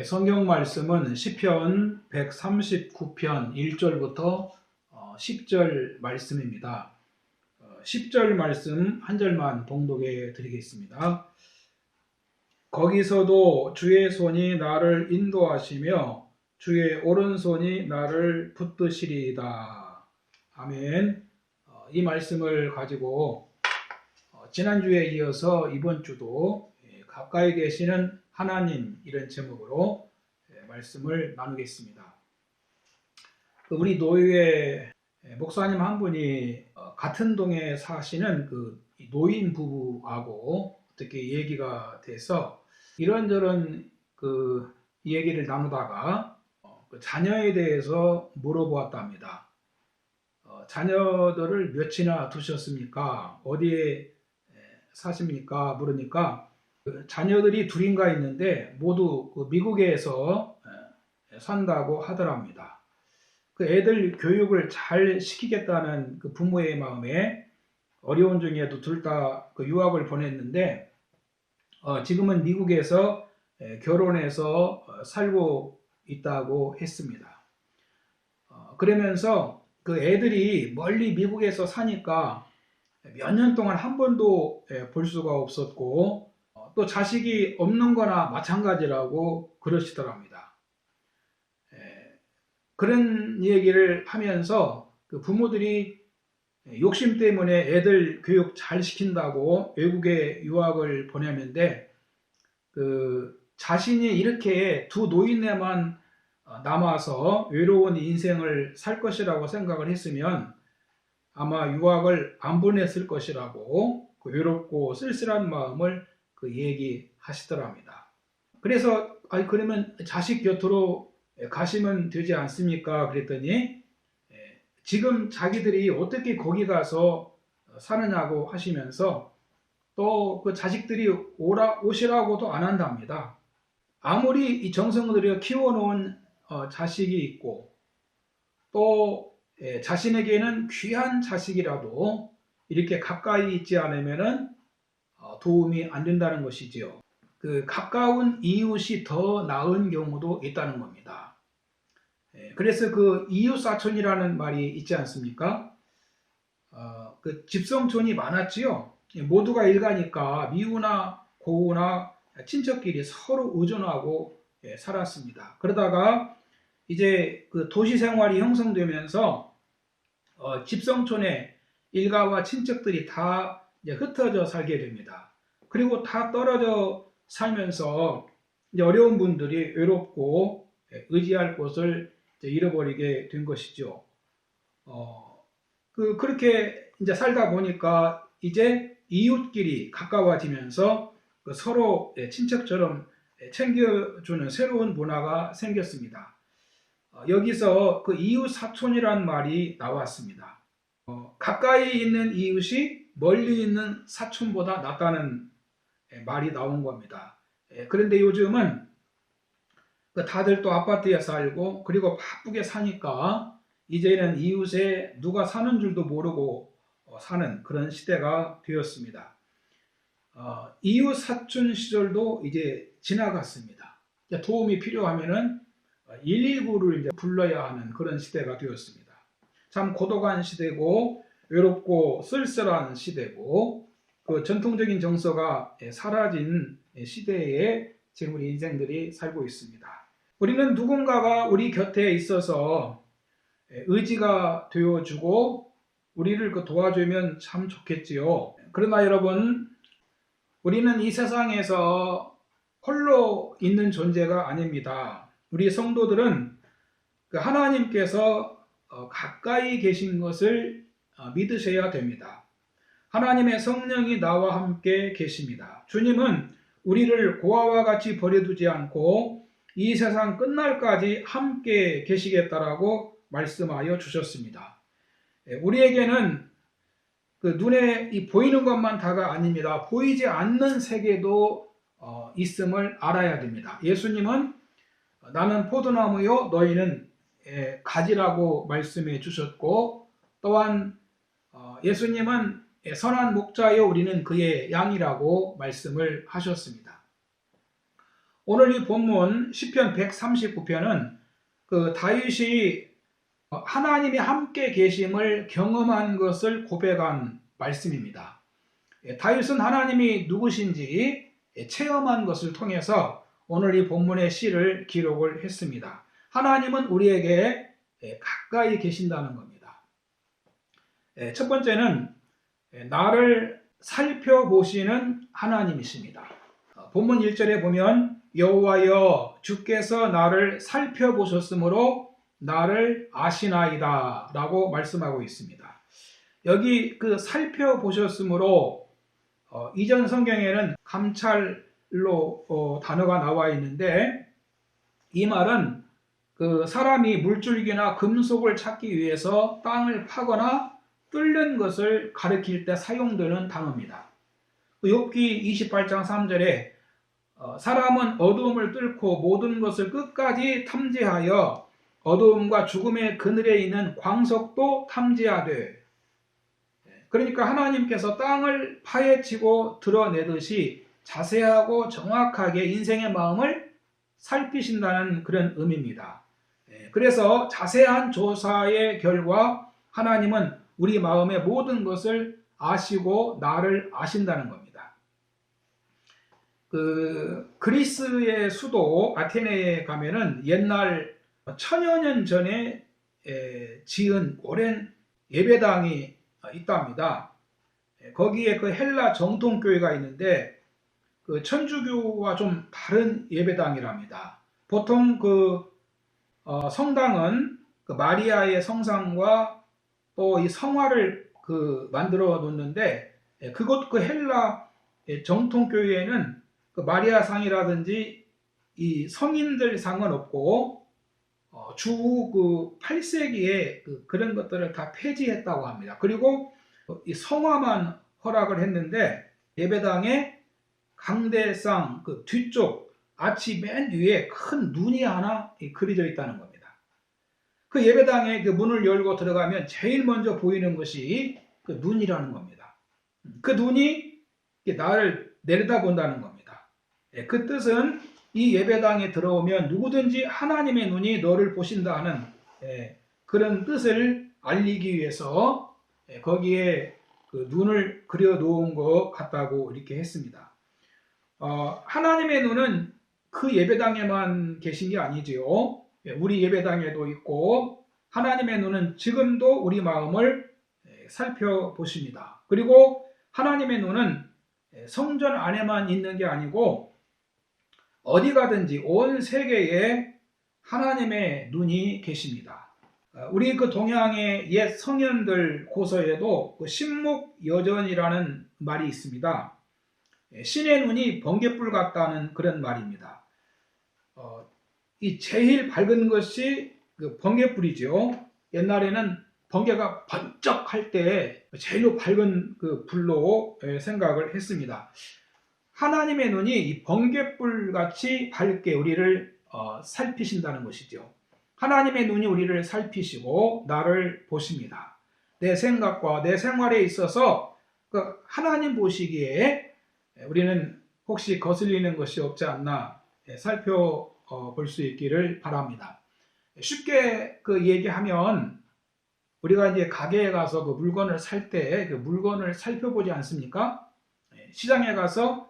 성경 말씀은 시편 139편 1절부터 10절 말씀입니다. 10절 말씀 한 절만 봉독해 드리겠습니다. 거기서도 주의 손이 나를 인도하시며 주의 오른손이 나를 붙드시리이다. 아멘. 이 말씀을 가지고 지난주에 이어서 이번 주도 가까이 계시는 하나님, 이런 제목으로 말씀을 나누겠습니다. 우리 노예의 목사님 한 분이 같은 동에 사시는 그 노인 부부하고 어떻게 얘기가 돼서 이런저런 그 얘기를 나누다가 그 자녀에 대해서 물어보았답니다. 자녀들을 몇이나 두셨습니까? 어디에 사십니까? 물으니까 자녀들이 둘인가 있는데 모두 미국에서 산다고 하더랍니다. 그 애들 교육을 잘 시키겠다는 그 부모의 마음에 어려운 중에도 둘 다 그 유학을 보냈는데 지금은 미국에서 결혼해서 살고 있다고 했습니다. 그러면서 그 애들이 멀리 미국에서 사니까 몇 년 동안 한 번도 볼 수가 없었고 또 자식이 없는 거나 마찬가지라고 그러시더랍니다. 그런 얘기를 하면서 그 부모들이 욕심 때문에 애들 교육 잘 시킨다고 외국에 유학을 보내는데 그 자신이 이렇게 두 노인네만 남아서 외로운 인생을 살 것이라고 생각을 했으면 아마 유학을 안 보냈을 것이라고 그 외롭고 쓸쓸한 마음을 그 얘기하시더랍니다. 그래서 그러면 자식 곁으로 가시면 되지 않습니까? 그랬더니 지금 자기들이 어떻게 거기 가서 사느냐고 하시면서 또 그 자식들이 오시라고도 안 한답니다. 아무리 이 정성을 들여 키워놓은 자식이 있고 또 자신에게는 귀한 자식이라도 이렇게 가까이 있지 않으면은 도움이 안 된다는 것이지요. 그 가까운 이웃이 더 나은 경우도 있다는 겁니다. 그래서 그 이웃사촌이라는 말이 있지 않습니까? 그 집성촌이 많았지요. 모두가 일가니까 미우나 고우나 친척끼리 서로 의존하고 살았습니다. 그러다가 이제 그 도시 생활이 형성되면서 집성촌에 일가와 친척들이 다 이제 흩어져 살게 됩니다. 그리고 다 떨어져 살면서 이제 어려운 분들이 외롭고 의지할 곳을 이제 잃어버리게 된 것이죠. 그렇게 이제 살다 보니까 이제 이웃끼리 가까워지면서 서로 친척처럼 챙겨주는 새로운 문화가 생겼습니다. 여기서 그 이웃 사촌이라는 말이 나왔습니다. 가까이 있는 이웃이 멀리 있는 사촌보다 낫다는 말이 나온 겁니다. 그런데 요즘은 다들 또 아파트에 살고 그리고 바쁘게 사니까 이제는 이웃에 누가 사는 줄도 모르고 사는 그런 시대가 되었습니다. 이웃 사촌 시절도 이제 지나갔습니다. 도움이 필요하면은 119를 이제 불러야 하는 그런 시대가 되었습니다. 참 고독한 시대고 외롭고 쓸쓸한 시대고 그 전통적인 정서가 사라진 시대에 지금 우리 인생들이 살고 있습니다. 우리는 누군가가 우리 곁에 있어서 의지가 되어주고 우리를 도와주면 참 좋겠지요. 그러나 여러분, 우리는 이 세상에서 홀로 있는 존재가 아닙니다. 우리 성도들은 하나님께서 가까이 계신 것을 믿으셔야 됩니다. 하나님의 성령이 나와 함께 계십니다. 주님은 우리를 고아와 같이 버려두지 않고 이 세상 끝날까지 함께 계시겠다라고 말씀하여 주셨습니다. 우리에게는 그 눈에 보이는 것만 다가 아닙니다. 보이지 않는 세계도 있음을 알아야 됩니다. 예수님은 나는 포도나무요 너희는 가지라고 말씀해 주셨고 또한 예수님은 선한 목자요 우리는 그의 양이라고 말씀을 하셨습니다. 오늘 이 본문 시편 139편은 그 다윗이 하나님이 함께 계심을 경험한 것을 고백한 말씀입니다. 다윗은 하나님이 누구신지 체험한 것을 통해서 오늘 이 본문의 시를 기록을 했습니다. 하나님은 우리에게 가까이 계신다는 겁니다. 첫 번째는 나를 살펴보시는 하나님이십니다. 본문 1절에 보면 여호와여 주께서 나를 살펴보셨으므로 나를 아시나이다 라고 말씀하고 있습니다. 여기 그 살펴보셨으므로 이전 성경에는 감찰로 단어가 나와 있는데, 이 말은 그 사람이 물줄기나 금속을 찾기 위해서 땅을 파거나 뚫는 것을 가리킬 때 사용되는 단어입니다. 욥기 28장 3절에 사람은 어두움을 뚫고 모든 것을 끝까지 탐지하여 어두움과 죽음의 그늘에 있는 광석도 탐지하되, 그러니까 하나님께서 땅을 파헤치고 드러내듯이 자세하고 정확하게 인생의 마음을 살피신다는 그런 의미입니다. 그래서 자세한 조사의 결과 하나님은 우리 마음의 모든 것을 아시고 나를 아신다는 겁니다. 그리스의 수도 아테네에 가면은 옛날 천여 년 전에 지은 오랜 예배당이 있답니다. 거기에 그 헬라 정통교회가 있는데 그 천주교와 좀 다른 예배당이랍니다. 보통 성당은 그 마리아의 성상과 또 이 성화를 만들어 놓는데, 그것 그 헬라 정통교회에는 그 마리아 상이라든지 이 성인들 상은 없고 주 8세기에 그런 것들을 다 폐지했다고 합니다. 그리고 이 성화만 허락을 했는데, 예배당에 강대상 뒤쪽 아치 맨 위에 큰 눈이 하나 그려져 있다는 겁니다. 그 예배당에 문을 열고 들어가면 제일 먼저 보이는 것이 그 눈이라는 겁니다. 그 눈이 나를 내려다본다는 겁니다. 그 뜻은 이 예배당에 들어오면 누구든지 하나님의 눈이 너를 보신다 하는 그런 뜻을 알리기 위해서 거기에 그 눈을 그려 놓은 것 같다고 이렇게 했습니다. 하나님의 눈은 그 예배당에만 계신 게 아니지요. 우리 예배당에도 있고, 하나님의 눈은 지금도 우리 마음을 살펴보십니다. 그리고 하나님의 눈은 성전 안에만 있는 게 아니고 어디 가든지 온 세계에 하나님의 눈이 계십니다. 우리 그 동양의 옛 성현들 고서에도 신목여전이라는 말이 있습니다. 신의 눈이 번갯불 같다는 그런 말입니다. 이 제일 밝은 것이 번갯불이죠. 옛날에는 번개가 번쩍할 때 제일 밝은 불로 생각을 했습니다. 하나님의 눈이 이 번갯불 같이 밝게 우리를 살피신다는 것이죠. 하나님의 눈이 우리를 살피시고 나를 보십니다. 내 생각과 내 생활에 있어서 하나님 보시기에 우리는 혹시 거슬리는 것이 없지 않나 살펴볼 수 있기를 바랍니다. 쉽게 얘기하면, 우리가 이제 가게에 가서 물건을 살 때 물건을 살펴보지 않습니까? 시장에 가서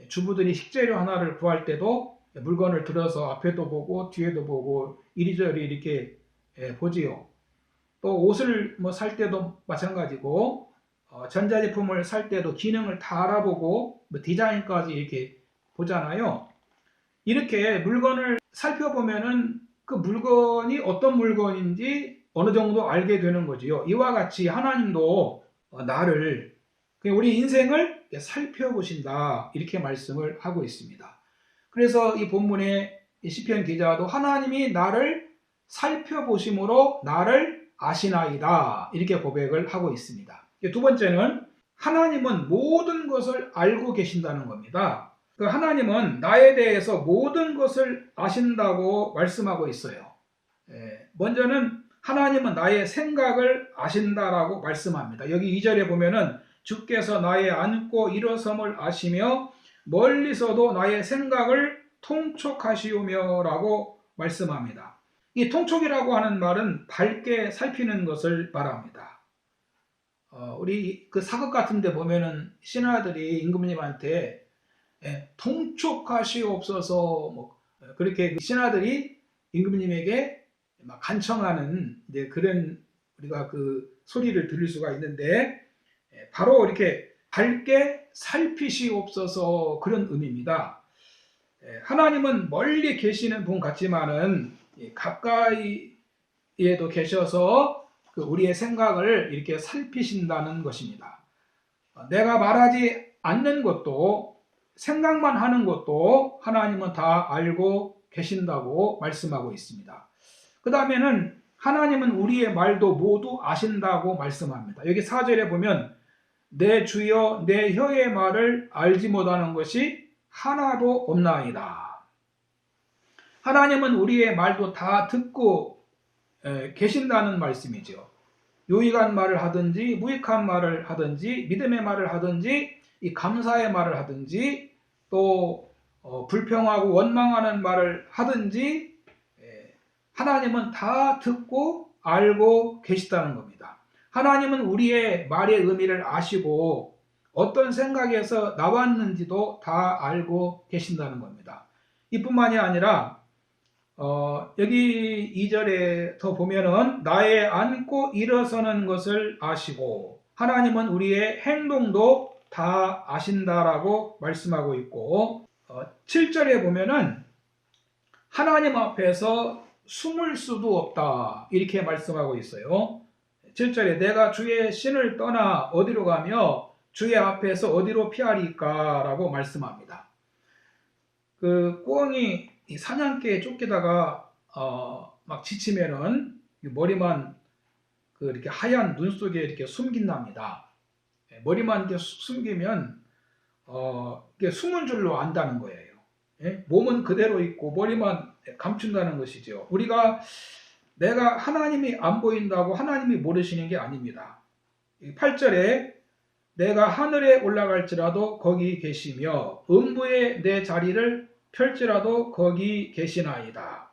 주부들이 식재료 하나를 구할 때도 물건을 들어서 앞에도 보고 뒤에도 보고 이리저리 이렇게 보지요. 또 옷을 살 때도 마찬가지고, 전자제품을 살 때도 기능을 다 알아보고 디자인까지 이렇게 보잖아요. 이렇게 물건을 살펴보면은 그 물건이 어떤 물건인지 어느 정도 알게 되는 거지요. 이와 같이 하나님도 나를, 우리 인생을 살펴보신다 이렇게 말씀을 하고 있습니다. 그래서 이 본문의 시편 기자도 하나님이 나를 살펴보심으로 나를 아시나이다 이렇게 고백을 하고 있습니다. 두 번째는 하나님은 모든 것을 알고 계신다는 겁니다. 하나님은 나에 대해서 모든 것을 아신다고 말씀하고 있어요. 먼저는 하나님은 나의 생각을 아신다라고 말씀합니다. 여기 2절에 보면은 주께서 나의 앉고 일어섬을 아시며 멀리서도 나의 생각을 통촉하시오며라고 말씀합니다. 이 통촉이라고 하는 말은 밝게 살피는 것을 말합니다. 우리 그 사극 같은 데 보면은 신하들이 임금님한테 통촉하시옵소서 그렇게 신하들이 임금님에게 막 간청하는 이제 그런 우리가 그 소리를 들을 수가 있는데 바로 이렇게 밝게 살피시옵소서 그런 의미입니다. 하나님은 멀리 계시는 분 같지만은 가까이에도 계셔서 그 우리의 생각을 이렇게 살피신다는 것입니다. 내가 말하지 않는 것도 생각만 하는 것도 하나님은 다 알고 계신다고 말씀하고 있습니다. 그 다음에는 하나님은 우리의 말도 모두 아신다고 말씀합니다. 여기 4절에 보면 내 주여 내 혀의 말을 알지 못하는 것이 하나도 없나이다. 하나님은 우리의 말도 다 듣고 계신다는 말씀이죠. 유익한 말을 하든지 무익한 말을 하든지 믿음의 말을 하든지 이 감사의 말을 하든지 또 불평하고 원망하는 말을 하든지 하나님은 다 듣고 알고 계시다는 겁니다. 하나님은 우리의 말의 의미를 아시고 어떤 생각에서 나왔는지도 다 알고 계신다는 겁니다. 이뿐만이 아니라 여기 2절에 더 보면은 나의 앉고 일어서는 것을 아시고 하나님은 우리의 행동도 다 아신다라고 말씀하고 있고 7절에 보면은 하나님 앞에서 숨을 수도 없다 이렇게 말씀하고 있어요. 7절에 내가 주의 신을 떠나 어디로 가며 주의 앞에서 어디로 피하리까 라고 말씀합니다. 그 꿩이 이 사냥개에 쫓기다가 막 지치면은 머리만 그 이렇게 하얀 눈 속에 이렇게 숨긴답니다. 머리만 이렇게 숨기면 이게 숨은 줄로 안다는 거예요. 몸은 그대로 있고 머리만 감춘다는 것이죠. 우리가 내가 하나님이 안 보인다고 하나님이 모르시는 게 아닙니다. 8절에 내가 하늘에 올라갈지라도 거기 계시며 음부에 내 자리를 펼지라도 거기 계시나이다.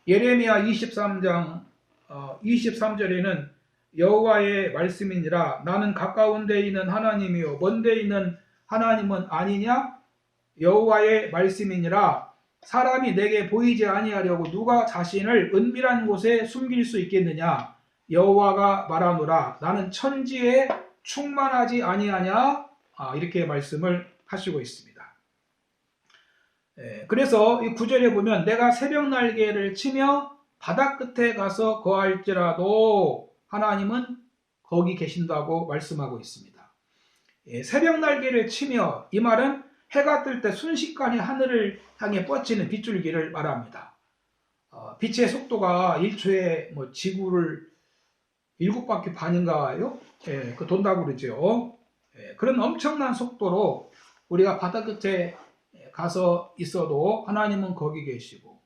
예레미야 23장 23절에는 여호와의 말씀이니라 나는 가까운 데 있는 하나님이요 먼 데 있는 하나님은 아니냐 여호와의 말씀이니라 사람이 내게 보이지 아니하려고 누가 자신을 은밀한 곳에 숨길 수 있겠느냐 여호와가 말하노라 나는 천지에 충만하지 아니하냐 이렇게 말씀을 하시고 있습니다. 그래서 이 9절에 보면 내가 새벽 날개를 치며 바다 끝에 가서 거할지라도 하나님은 거기 계신다고 말씀하고 있습니다. 새벽 날개를 치며 이 말은 해가 뜰 때 순식간에 하늘을 향해 뻗치는 빗줄기를 말합니다. 빛의 속도가 1초에 지구를 7바퀴 반인가요? 그 돈다고 그러죠. 그런 엄청난 속도로 우리가 바다 끝에 가서 있어도 하나님은 거기 계시고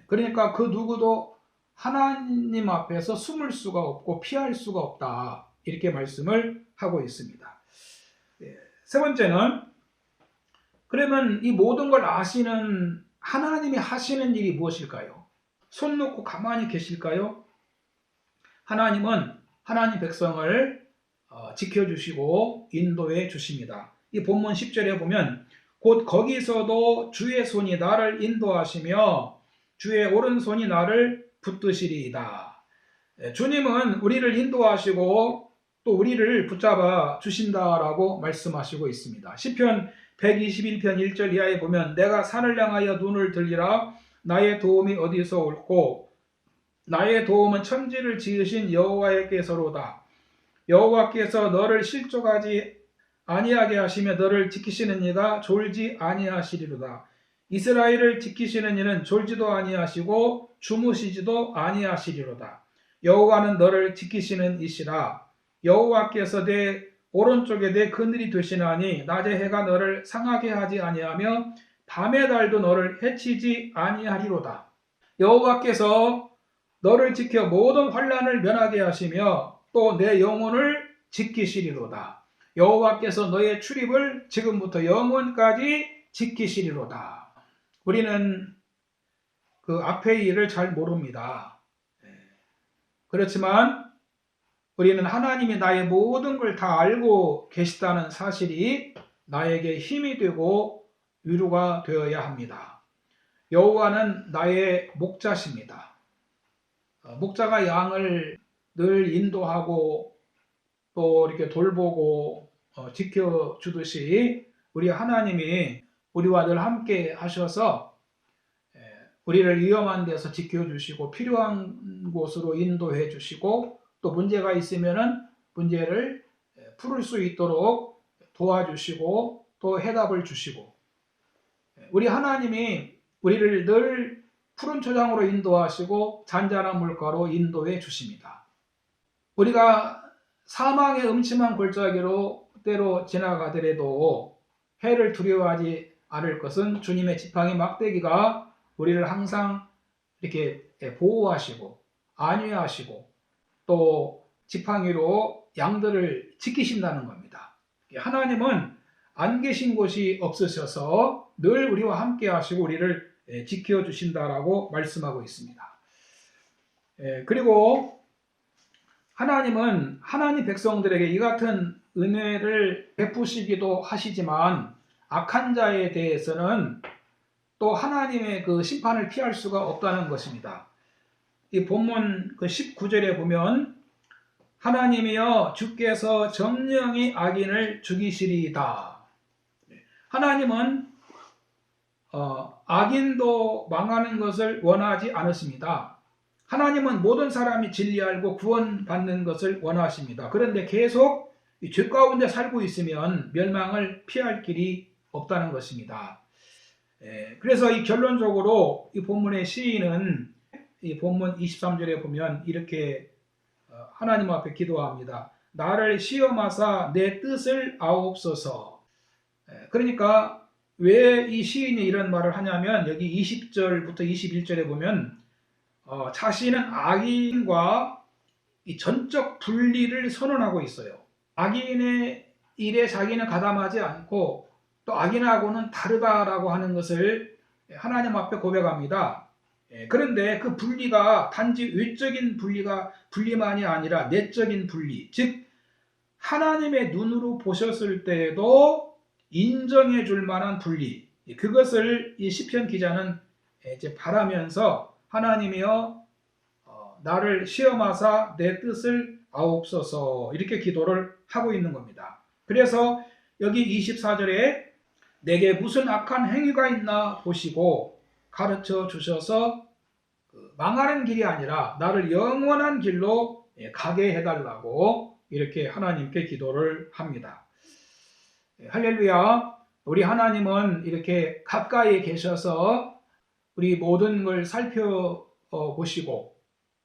그러니까 그 누구도 하나님 앞에서 숨을 수가 없고 피할 수가 없다 이렇게 말씀을 하고 있습니다. 세 번째는 그러면 이 모든 걸 아시는 하나님이 하시는 일이 무엇일까요? 손 놓고 가만히 계실까요? 하나님은 하나님 백성을 지켜주시고 인도해 주십니다. 이 본문 10절에 보면 곧 거기서도 주의 손이 나를 인도하시며 주의 오른손이 나를 붙드시리이다. 주님은 우리를 인도하시고 또 우리를 붙잡아 주신다라고 말씀하시고 있습니다. 시편 121편 1절 이하에 보면 내가 산을 향하여 눈을 들리라 나의 도움이 어디서 올고 나의 도움은 천지를 지으신 여호와께서로다. 여호와께서 너를 실족하지 아니하게 하시며 너를 지키시는 이가 졸지 아니하시리로다. 이스라엘을 지키시는 이는 졸지도 아니하시고 주무시지도 아니하시리로다. 여호와는 너를 지키시는 이시라. 여호와께서 내 오른쪽에 내 그늘이 되시나니 낮의 해가 너를 상하게 하지 아니하며 밤의 달도 너를 해치지 아니하리로다. 여호와께서 너를 지켜 모든 환난을 면하게 하시며 또 내 영혼을 지키시리로다. 여호와께서 너의 출입을 지금부터 영원까지 지키시리로다. 우리는 그 앞의 일을 잘 모릅니다. 그렇지만 우리는 하나님이 나의 모든 걸 다 알고 계시다는 사실이 나에게 힘이 되고 위로가 되어야 합니다. 여호와는 나의 목자십니다. 목자가 양을 늘 인도하고 또 이렇게 돌보고 지켜주듯이 우리 하나님이 우리와 늘 함께 하셔서 우리를 위험한 데서 지켜주시고 필요한 곳으로 인도해 주시고 또 문제가 있으면은 문제를 풀을 수 있도록 도와주시고 또 해답을 주시고 우리 하나님이 우리를 늘 푸른 초장으로 인도하시고 잔잔한 물가로 인도해 주십니다. 우리가 사망의 음침한 골짜기로 때로 지나가더라도 해를 두려워하지 않을 것은 주님의 지팡이 막대기가 우리를 항상 이렇게 보호하시고 안위하시고 또 지팡이로 양들을 지키신다는 겁니다. 하나님은 안 계신 곳이 없으셔서 늘 우리와 함께 하시고 우리를 지켜주신다라고 말씀하고 있습니다. 그리고 하나님은 하나님 백성들에게 이 같은 은혜를 베푸시기도 하시지만 악한 자에 대해서는 또 하나님의 그 심판을 피할 수가 없다는 것입니다. 이 본문 그 19절에 보면 하나님이여 주께서 정령이 악인을 죽이시리이다. 하나님은 악인도 망하는 것을 원하지 않으십니다. 하나님은 모든 사람이 진리 알고 구원받는 것을 원하십니다. 그런데 계속 죄 가운데 살고 있으면 멸망을 피할 길이 없다는 것입니다. 그래서 이 결론적으로 이 본문의 시인은 이 본문 23절에 보면 이렇게 하나님 앞에 기도합니다. 나를 시험하사 내 뜻을 아옵소서. 그러니까 왜 이 시인이 이런 말을 하냐면 여기 20절부터 21절에 보면 자신은 악인과 이 전적 분리를 선언하고 있어요. 악인의 일에 자기는 가담하지 않고 또 악인하고는 다르다라고 하는 것을 하나님 앞에 고백합니다. 그런데 그 분리가 단지 외적인 분리만이 아니라 내적인 분리, 즉 하나님의 눈으로 보셨을 때에도 인정해 줄 만한 분리, 그것을 이 시편 기자는 이제 바라면서 하나님이여 나를 시험하사 내 뜻을 아옵소서 이렇게 기도를 하고 있는 겁니다. 그래서 여기 24절에 내게 무슨 악한 행위가 있나 보시고 가르쳐 주셔서 망하는 길이 아니라 나를 영원한 길로 가게 해달라고 이렇게 하나님께 기도를 합니다. 할렐루야. 우리 하나님은 이렇게 가까이 계셔서 우리 모든 걸 살펴보시고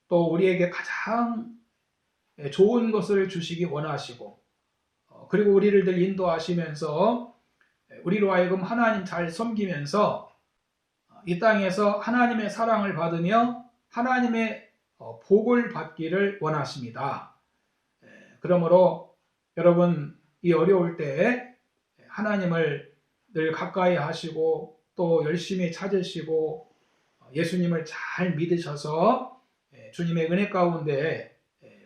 또 우리에게 가장 좋은 것을 주시기 원하시고 그리고 우리를 늘 인도하시면서 우리로 하여금 하나님 잘 섬기면서 이 땅에서 하나님의 사랑을 받으며 하나님의 복을 받기를 원하십니다. 그러므로 여러분 이 어려울 때 하나님을 늘 가까이 하시고 또 열심히 찾으시고 예수님을 잘 믿으셔서 주님의 은혜 가운데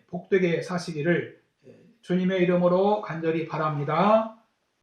복되게 사시기를 주님의 이름으로 간절히 바랍니다.